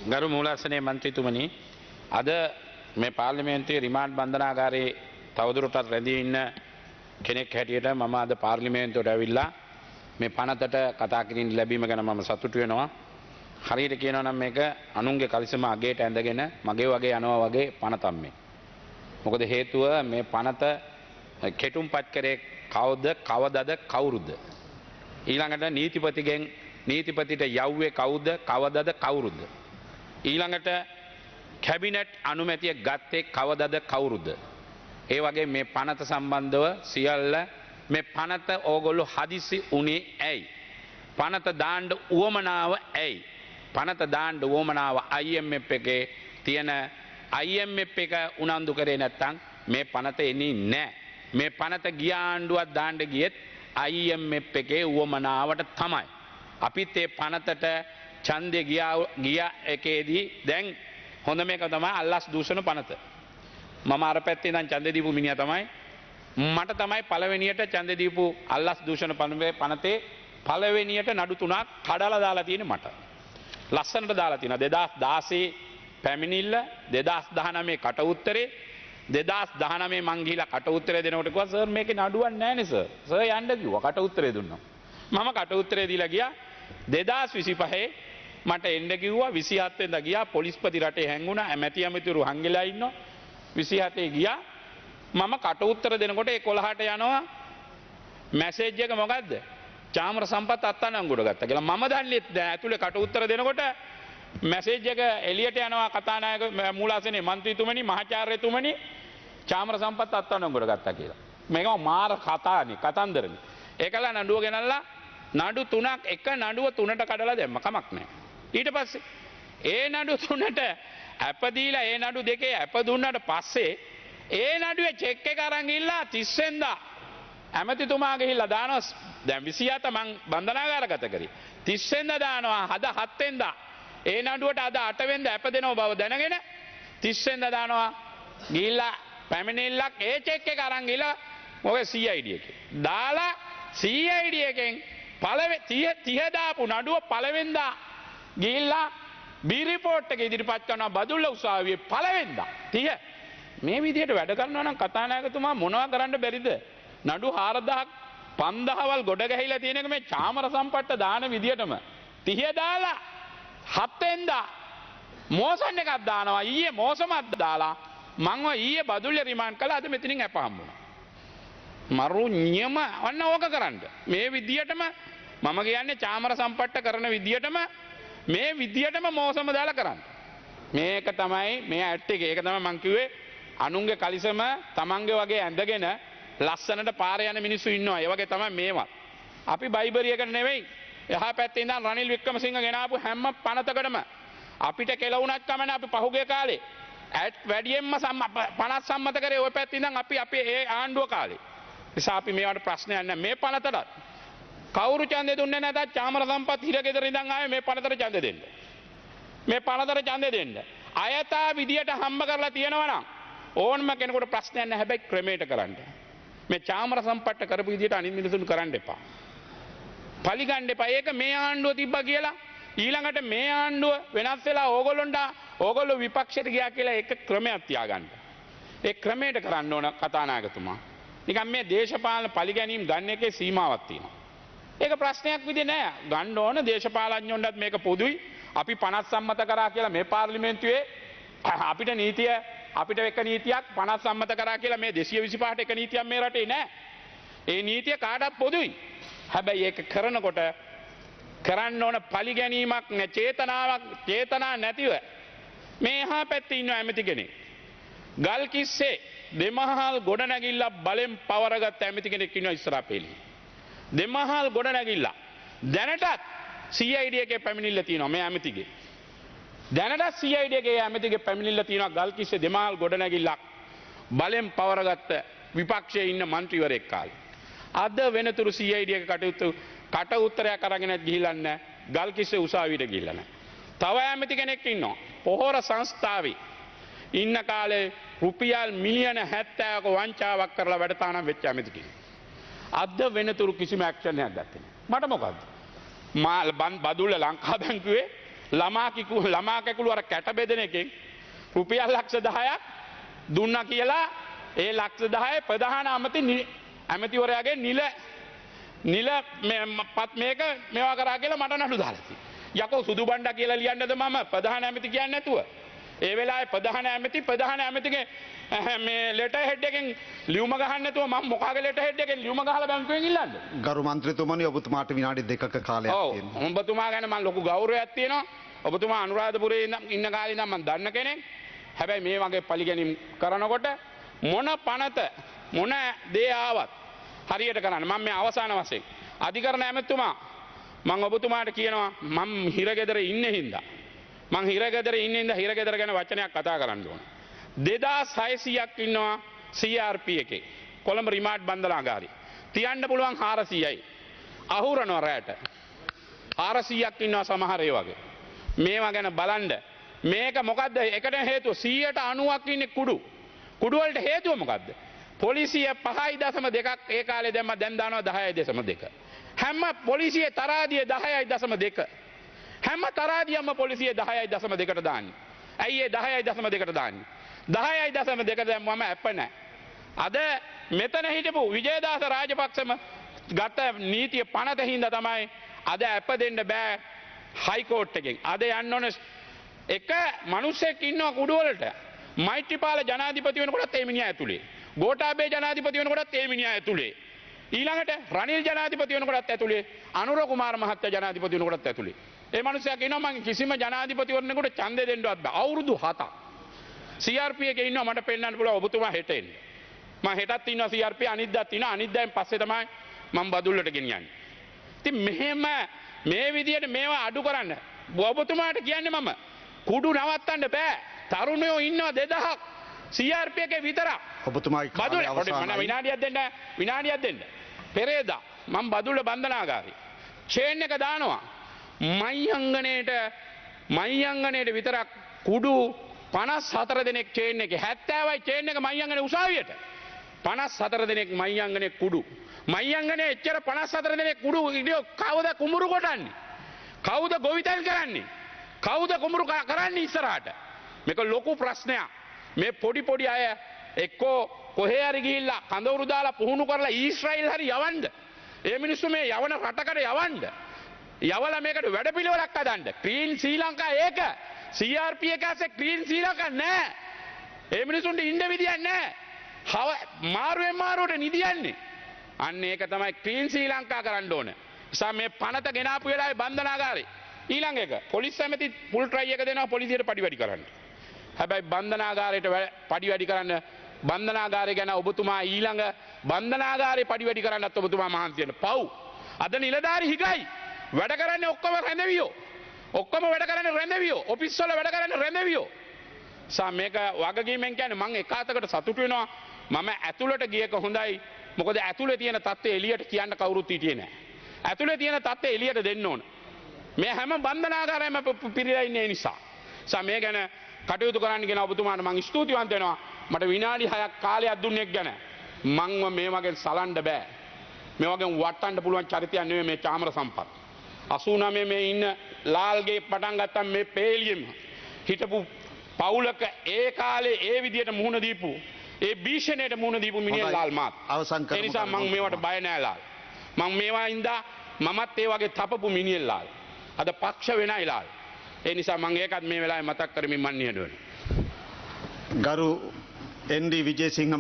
ගරු මූලාසනයේ මන්ත්‍රීතුමනි අද මේ පාර්ලිමේන්තුවේ රිමාන්ඩ් බන්ධනාගාරයේ තවදුරටත් රැඳී ඉන්න කෙනෙක් හැටියට මම අද පාර්ලිමේන්තුවට ඇවිල්ලා මේ පනතට කතා කිරීම ලැබීම ගැන මම සතුටු වෙනවා. හරියට කියනවා නම් මේක අනුන්ගේ කලිසම අගේට ඇඳගෙන මගේ වගේ යනවා වගේ පනතක් මේ. මොකද හේතුව මේ පනත කෙටුම්පත් කරේ කවුද කවදද කවුරුද? ඊළඟට නීතිපතිගෙන් නීතිපතිට යව්වේ කවුද කවදද කවුරුද? ඊළඟට කැබිනට් අනුමැතිය ගත්තේ කවදද කවුරුද? ඒ වගේ මේ පනත සම්බන්ධව සියල්ල මේ පනත ඕගොල්ලෝ හදිසි උනේ ඇයි? පනත දාන්න උවමනාව ඇයි? පනත දාන්න උවමනාව IMF එකේ තියෙන IMF එක උනන්දු කරේ නැත්නම් මේ පනත එන්නේ නැහැ. මේ පනත ගිය ආණ්ඩුවක් දාන්න ගියෙත් IMF එකේ උවමනාවට තමයි. අපිත් ඒ පනතට ඡන්දේ ගිය එකේදී දැන් හොඳ මේක තමයි අල්ලස් දූෂණ පනත. මම අර පැත්තේ ඉඳන් ඡන්දේ දීපු මිනිහා තමයි මට තමයි පළවෙනියට ඡන්දේ දීපු අල්ලස් දූෂණ පනතේ පළවෙනියට නඩු තුනක් කඩලා දාලා තියෙන්නේ මට. ලස්සනට දාලා තියෙනවා 2016 පැමිණිල්ල 2019 කට උත්තරේ 2019 මං ගිහිලා කට උත්තරේ දෙනකොට කිව්වා සර් මේකේ නඩුවක් නැහැ නේ සර්. සර් යන්න කිව්වා කට උත්තරේ දුන්නා. මම කට උත්තරේ දීලා ගියා 2025 මට එන්න කිව්වා 27 වෙනිදා ගියා පොලිස්පති රටේ හැංගුණා ඇමැති ඇමතිවරු හංගෙලා ඉන්නවා 27 ගියා මම කට උත්තර දෙනකොට 11ට යනවා මැසේජ් එක මොකද්ද චාමර සම්පත් අත්අඩංගුවට ගත්තා කියලා මම දන්නේ දැන් ඇතුලේ කට උත්තර දෙනකොට මැසේජ් එක එළියට යනවා කතානායක මූලාසනයේ මන්ත්‍රීතුමනි මහාචාර්යතුමනි චාමර සම්පත් අත්අඩංගුවට ගත්තා කියලා මේක මාර කතානේ කතන්දරනේ ඒකලා නඩුව ගෙනල්ලා නඩු තුනක් එක නඩුව තුනට කඩලා දැම්ම කමක් නැහැ ඊට පස්සේ ඒ නඩු තුනට අප දීලා ඒ නඩු දෙකේ අප දුන්නාට පස්සේ ඒ නඩුවේ චෙක් එක අරන් ගිහලා 30 වෙනිදා ඇමතිතුමා ගිහිල්ලා දානවා දැන් 27 මං බන්ධනාගාරගත කරේ 30 වෙනිදා දානවා අද 7 වෙනිදා ඒ නඩුවට අද 8 වෙනිදා අප දෙනව බව දැනගෙන 30 වෙනිදා දානවා ගිහිල්ලා පැමිණිල්ලක් ඒ චෙක් එක අරන් ගිහලා මොකද CID එකේ දාලා CID එකෙන් පළවෙනි 30 දාපු නඩුව පළවෙනිදා ගිහිල්ලා බී රිපෝට් එක ඉදිරිපත් කරනවා බදුල්ල උසාවියේ පළවෙනිදා 30 මේ විදිහට වැඩ කරනවා නම් කතානායකතුමා මොනවා කරන්න බැරිද නඩු 4000ක් 5000වල් ගොඩ ගැහිලා තියෙන එක මේ චාමර සම්පට්ට දාන විදිහටම 30 දාලා 7 වෙනිදා මෝසන් එකක් දානවා ඊයේ මෝසමක් දාලා මංව ඊයේ බදුල්ලේ රිමාන්ඩ් කළා අද මෙතනින් අප හම්බුණා මරු නියම වන්න ඕක කරන්න මේ විදිහටම මම කියන්නේ චාමර සම්පට්ට කරන විදිහටම මේ විදිහටම මෝසම දාලා කරන්න මේක තමයි මේ ඇට් එක ඒක තමයි මං කිව්වේ අනුන්ගේ කලිසම තමන්ගේ වගේ ඇඳගෙන ලස්සනට පාරේ යන මිනිස්සු ඉන්නවා ඒ වගේ තමයි මේවත් අපි බයිබරියකට නෙවෙයි එහා පැත්තේ ඉඳන් රනිල් වික්‍රමසිංහ ගෙනාපු හැම පනතකටම අපිට කෙලවුණක් කමන අපි පහුගිය කාලේ ඇට් වැඩියෙන්ම 50 සම්මත කරේ ওই පැත්තේ ඉඳන් අපි ඒ ආණ්ඩුව කාලේ නිසා අපි මේවට ප්‍රශ්නයක් නැහැ මේ පනතට කවුරු ඡන්දේ දුන්නේ නැතත් චාමර සම්පත් හිරගෙදර ඉඳන් ආවේ මේ පනතට ඡන්දේ දෙන්න මේ පනතට ඡන්දේ දෙන්න අයථා විදියට හම්බ කරලා තියෙනවා නම් ඕනම කෙනෙකුට ප්‍රශ්නයක් නැහැ හැබැයි ක්‍රමයට කරන්න මේ චාමර සම්පත්ත කරපු විදියට අනිත් මිනිසුන් කරන්න එපා පලිගන්න එපා ඒක මේ ආණ්ඩුව තිබ්බා කියලා ඊළඟට මේ ආණ්ඩුව වෙනස් වෙලා ඕගොල්ලෝ විපක්ෂයට ගියා කියලා ඒක ක්‍රමයක් තියාගන්න ඒ ක්‍රමයට කරන්න ඕන කතානායකතුමා නිකන් මේ දේශපාලන පලිගැනීම් ගන්න එකේ සීමාවක් තියෙනවා ඒක ප්‍රශ්නයක් විදිහ නෑ ගන්න ඕන දේශපාලඥයන්ටත් මේක පොදුයි අපි 50 සම්මත කරා කියලා මේ පාර්ලිමේන්තුවේ අපිට නීතිය අපිට එක නීතියක් 50 සම්මත කරා කියලා මේ 225ට එක නීතියක් මේ රටේ නෑ ඒ නීතිය කාටවත් පොදුයි හැබැයි ඒක කරනකොට කරන්න ඕන පලිගැනීමක් නෑ චේතනා නැතිව මේ එහා පැත්තේ ඉන්න ඇමති කෙනෙක් ගල් කිස්සේ දෙමහල් ගොඩනැගිල්ල බලෙන් පවරගත් ඇමති කෙනෙක් ඉන්නවා ඉස්සරහා පෙළේ දෙමහල් ගොඩනැගිල්ල දැනටත් CID එකේ පැමිණිල්ල තියෙනවා මේ ඇමතිගේ දැනටත් CID එකේ ඇමතිගේ පැමිණිල්ල තියෙනවා ගල්කිස්සේ දෙමහල් ගොඩනැගිල්ලක් බලෙන් පවරගත්ත විපක්ෂයේ ඉන්න മന്ത്രിවරයෙක් කාලේ අද වෙනතුරු CID එක කට උත්තරයක් අරගෙන ගිහිල්ලා නැහැ ගල්කිස්සේ උසාවියට ගිහිල්ලා නැහැ තව ඇමති කෙනෙක් ඉන්නවා පොහොර සංස්ථාවේ ඉන්න කාලේ රුපියල් මිලියන 70ක වංචාවක් කරලා වැඩතානම් වෙච්ච ඇමති කෙනෙක් අද වෙනතුරු කිසිම ඇක්ෂන් එකක් ගත්තේ නැහැ මට මොකද්ද බදුල්ල ලංකා බැංකුවේ ළමා කැකුළු අර කැට බෙදෙන එකෙන් රුපියල් ලක්ෂ 10ක් දුන්නා කියලා ඒ ලක්ෂ 10 ප්‍රධාන ඇමතිවරයාගේ නිල පත් මේක මේවා කරා කියලා මට නඩු දාලා තියෙනවා. යකෝ සුදු බණ්ඩා කියලා ලියන්නද මම ප්‍රධාන ඇමති කියන්නේ නැතුව? ඒ වෙලාවේ ප්‍රධාන ඇමතිගේ මේ ලෙටර් හෙඩ් එකෙන් ලියුම ගහන්න නැතුව මම මොකාගේ ලෙටර් හෙඩ් එකෙන් ලියුම ගහලා බැංකුවෙන් ඉල්ලන්නද? ගරු මන්ත්‍රීතුමනි ඔබතුමාට විනාඩි 2ක කාලයක් තියෙනවා. ඔව් ඔබතුමා ගැන මම ලොකු ගෞරවයක් තියෙනවා. ඔබතුමා අනුරාධපුරේ ඉන්න කාලේ ඉඳන් මම දන්න කෙනෙක්. හැබැයි මේ වගේ පරිගැනීම් කරනකොට මොන පනත මොන දේ ආවත් හරියට කරන්න. මම මේ අවසාන වශයෙන් අධිකරණ ඇමතුමා මම ඔබතුමාට කියනවා මම හිරගෙදර ඉන්නේ හින්දා මං හිරගෙදර හිරගෙදර ගැන වචනයක් කතා කරන්න ඕන. 2600ක් ඉන්නවා CRP එකේ. කොළඹ රිමාන්ඩ් බන්ධනාගාරේ. තියන්න පුළුවන් 400යි. අහුරනවා රැට. 400ක් ඉන්නවා සමහර ඒ වගේ. මේවා ගැන බලන්න. මේක මොකද්ද? එකට හේතුව 90ක් ඉන්නේ කුඩු. කුඩු වලට හේතුව මොකද්ද? පොලිසිය 5.2ක් ඒ කාලේ දැම්ම දැන් දානවා 10.2. හැම පොලිසියේ තරාදිය 10.2. හැම තරාදියම පොලිසිය 10.2ට දාන්නේ. ඇයි ඒ 10.2ට දාන්නේ? 10.2 දැම්මම අප නැහැ. අද මෙතන හිටපු විජේදාස රාජපක්ෂම ගත නීතිය පනත හින්දා තමයි අද අප දෙන්න බෑ හයිකෝට් එකෙන්. අද යන්න ඕන එක මිනිස්සෙක් ඉන්නවා කුඩු වලට. මෛත්‍රීපාල ජනාධිපති වෙනකොටත් ඒ මිනිහා ඇතුලේ. ගෝඨාභය ජනාධිපති වෙනකොටත් ඒ මිනිහා ඇතුලේ. ඊළඟට රනිල් ජනාධිපති වෙනකොටත් ඇතුලේ. අනුර කුමාර මහත්තයා ජනාධිපති වෙනකොටත් ඇතුලේ. ඒ මිනිහා කියනවා මම කිසිම ජනාධිපතිවරණෙකුට ඡන්දෙ දෙන්නවත් බෑ. අවුරුදු 7ක්. CRP එකේ ඉන්නවා මට පෙන්නන්න පුළුවන් ඔබතුමා හෙට එන්න. මම හෙටත් ඉන්නවා CRP අනිද්දාත් ඉන්නවා. අනිද්දාෙන් පස්සේ තමයි මම බදුල්ලට ගෙනියන්නේ. ඉතින් මෙහෙම මේ විදියට මේවා අඩු කරන්න ඔබතුමාට කියන්නේ මම කුඩු නවත්තන්න බෑ. තරුණයෝ ඉන්නවා 2000ක් CRP එකේ විතරක්. ඔබතුමායි කාලය අවසానයි. විනාඩියක් දෙන්න. පෙරේදා මම බදුල්ල බන්ධනාගාරේ චේන් එක දානවා. මයිංගනේට විතරක් කුඩු 54 දෙනෙක් චේන් එකේ 70යි චේන් එක මයිංගනේ උසාවියට 54 දෙනෙක් මයිංගනේ කුඩු මයිංගනේ එච්චර 54 දෙනෙක් කුඩු කවුද කුඹුරු කොටන්නේ කවුද ගොවිතැන් කරන්නේ කවුද කුඹුරු කරන්නේ ඉස්සරහට මේක ලොකු ප්‍රශ්නයක් මේ පොඩි අය එක්කෝ කොහේ හරි ගිහිල්ලා කඳවුරු දාලා පුහුණු කරලා ඊශ්‍රායෙල් හරි යවන්න ඒ මිනිස්සු මේ යවන රටකට යවන්න යවලා මේකට වැඩපිළිවෙලක් හදන්න. ක්ලීන් ශ්‍රී ලංකා ඒක. CRP එක ඇස්සේ ක්ලීන් ශ්‍රී ලංකා නෑ. ඒ මිනිසුන්ට ඉන්න විදියක් නෑ. මාරුවට නිදියන්නේ. අන්න ඒක තමයි ක්ලීන් ශ්‍රී ලංකා කරන්න ඕන. නිසා මේ පනත ගෙනාපු වෙලාවේ බන්ධනාගාරේ ඊළඟ එක පොලිස් ඇමති ෆුල් ට්‍රයි එක දෙනවා පොලිසියට පඩි වැඩි කරන්න. හැබැයි බන්ධනාගාරයට පඩි වැඩි කරන්න බන්ධනාගාරය ගැන ඔබතුමා ඊළඟ බන්ධනාගාරේ පඩි වැඩි කරන්නත් ඔබතුමා මහන්සි වෙන්න. පව්. අද නිලධාරි හිගයි. වැඩ කරන්නේ ඔක්කොම රැඳවියෝ. ඔක්කොම වැඩ කරන්නේ රැඳවියෝ. ඔෆිස් වල වැඩ කරන්නේ රැඳවියෝ. මේක වගකීමෙන් කියන්නේ මම එක අතකට සතුටු වෙනවා. මම ඇතුළට ගියක හොඳයි. මොකද ඇතුළේ තියෙන தත්ත්වය එළියට කියන්න කවුරුත් හිටියේ නැහැ. ඇතුළේ තියෙන தත්ත්වය එළියට දෙන්න ඕන. මේ හැම බන්ධනාගාරයම පිරීලා ඉන්නේ නිසා. මේ ගැන කටයුතු කරන්න කියන ඔබතුමාට මම ස්තුතිවන්ත වෙනවා. මට විනාඩි 6ක් කාලයක් දුන්නේ ගැන. මංව මේ වගේ සලන්න බෑ. මේ වගේ වටන්න පුළුවන් චරිතයක් නෙවෙයි මේ චාමර සම්පත්. 89 මේ ඉන්න ලාල්ගේ පටන් ගත්තම මේ පේලියෙම හිටපු පවුලක ඒ කාලේ ඒ විදියට මුහුණ දීපු ඒ භීෂණයට මුහුණ දීපු මිනිහ ලාල් මාත්. ඒ නිසා මම මේවට බය නෑ ලාල්. මම මේවා ඉඳා මමත් ඒ වගේ තපපු මිනිහ ලාල්. අද පක්ෂ වෙනයි ලාල්. ඒ නිසා මම ඒකත් මේ වෙලාවේ මතක් කරමින් මන් නිහඬ වෙනවා. ගරු එන්.ඩී. විජේසිංහ